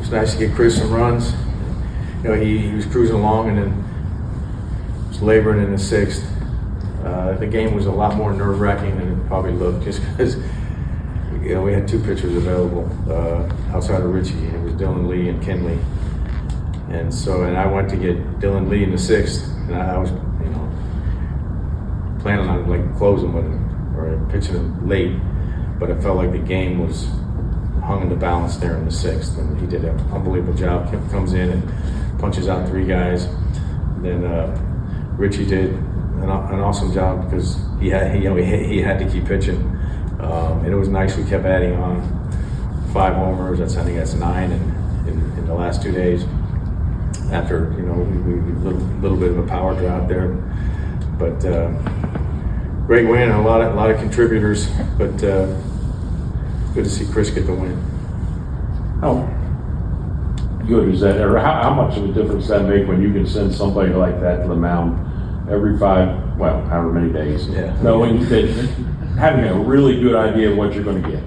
was nice to get Chris some runs. You know, he was cruising along and then was laboring in the sixth. The game was a lot more nerve-wracking than it probably looked, just because we had two pitchers available outside of Ritchie. It was Dylan Lee and Kenley, and I went to get Dylan Lee in the sixth, and I was planning on closing with him or pitching him late, but it felt like the game was hung in the balance there in the sixth, and he did an unbelievable job. Comes in and punches out three guys. Then Ritchie did an awesome job because he had to keep pitching, and it was nice. We kept adding on 5 homers. I think that's 9 in the last 2 days. After we little bit of a power drought there, but great win. A lot of contributors, but good to see Chris get the win. How good is that, or how much of a difference does that make when you can send somebody like that to the mound every however many days, knowing that, having a really good idea of what you're going to get?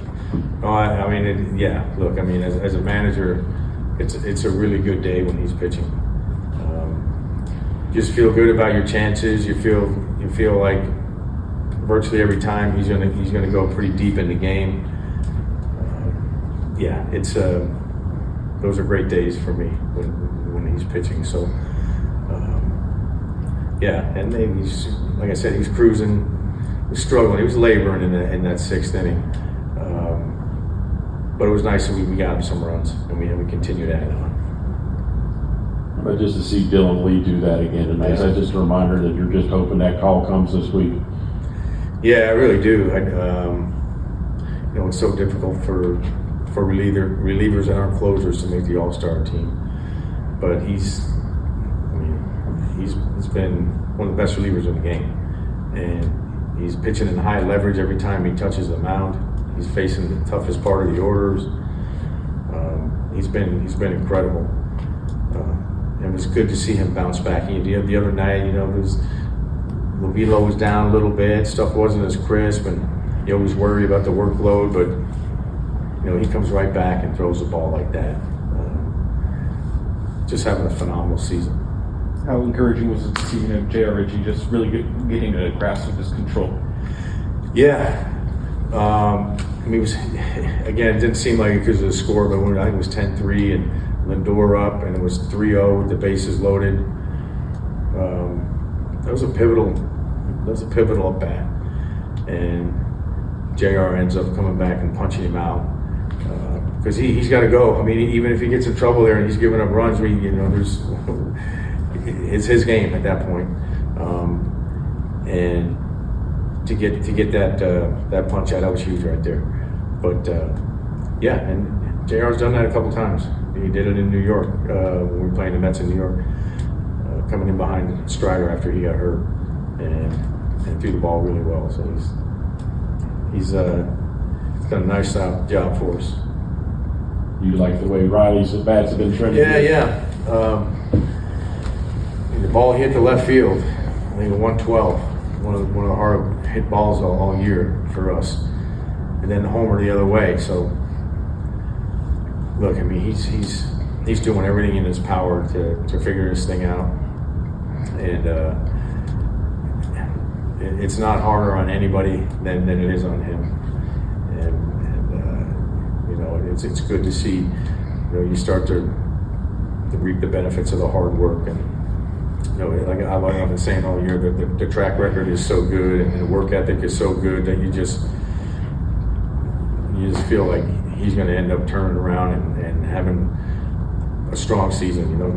Look, as a manager, it's a really good day when he's pitching. Just feel good about your chances. You feel like virtually every time he's gonna go pretty deep in the game. Those are great days for me when he's pitching. So and then he's, like I said, he was cruising, he was struggling, he was laboring in that sixth inning. But it was nice that we got him some runs, and we continued to add on. But just to see Dylan Lee do that again tonight, is that just a reminder that you're just hoping that call comes this week? Yeah, I really do. It's so difficult for relievers and our closers to make the All-Star team, but he's been one of the best relievers in the game, and he's pitching in high leverage every time he touches the mound. He's facing the toughest part of the orders. He's been incredible. It was good to see him bounce back. The other night, the velo was down a little bit. Stuff wasn't as crisp, and you always worry about the workload. But he comes right back and throws the ball like that. Just having a phenomenal season. How encouraging was it to see J.R. Ritchie just really getting a grasp of his control? Yeah. It was, again, it didn't seem like it because of the score, but I think it was 10-3 and Lindor up, and it was 3-0 with the bases loaded. That was a pivotal at bat, and JR ends up coming back and punching him out because he's got to go. Even if he gets in trouble there and he's giving up runs, it's his game at that point, and to get that punch out, that was huge right there. But and JR's done that a couple times. He did it in New York when we were playing the Mets in New York, coming in behind Strider after he got hurt and threw the ball really well. So he's done a nice job for us. You like the way Riley's bats have been trending? Yeah. The ball hit the left field. I think 112. One of the hard hit balls all year for us, and then the homer the other way. So look, he's doing everything in his power to figure this thing out, and it's not harder on anybody than it is on him. And it's good to see you start to reap the benefits of the hard work. And like I've been saying all year, the track record is so good and the work ethic is so good that you just feel like he's going to end up turning around and having a strong season. I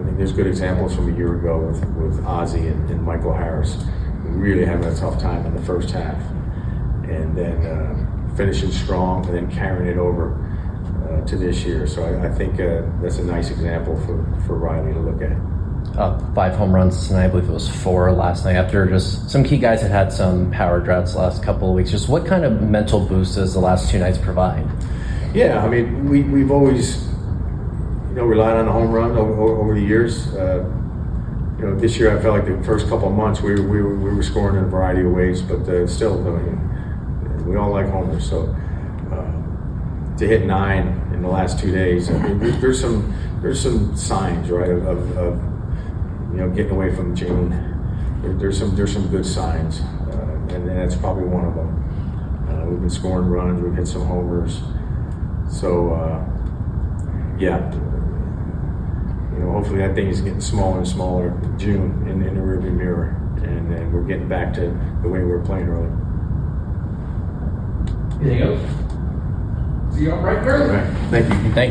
think there's good examples from a year ago with Ozzie and Michael Harris really having a tough time in the first half, and then finishing strong and then carrying it over to this year. So I think that's a nice example for Riley to look at. 5 home runs tonight. I believe it was 4 last night after just some key guys had some power droughts the last couple of weeks. Just what kind of mental boost does the last 2 nights provide? Yeah, we've always relied on the home run over the years. This year I felt like the first couple of months we were scoring in a variety of ways, but still, we all like homers. So to hit 9 in in the last 2 days. I mean, there's some signs, right, of getting away from June. There's some good signs, and that's probably one of them. We've been scoring runs, we've hit some homers, so hopefully that thing is getting smaller and smaller. June in the rearview mirror, and then we're getting back to the way we were playing earlier. Anything else? See you all right, Gary. All right. Thank you. Thank you.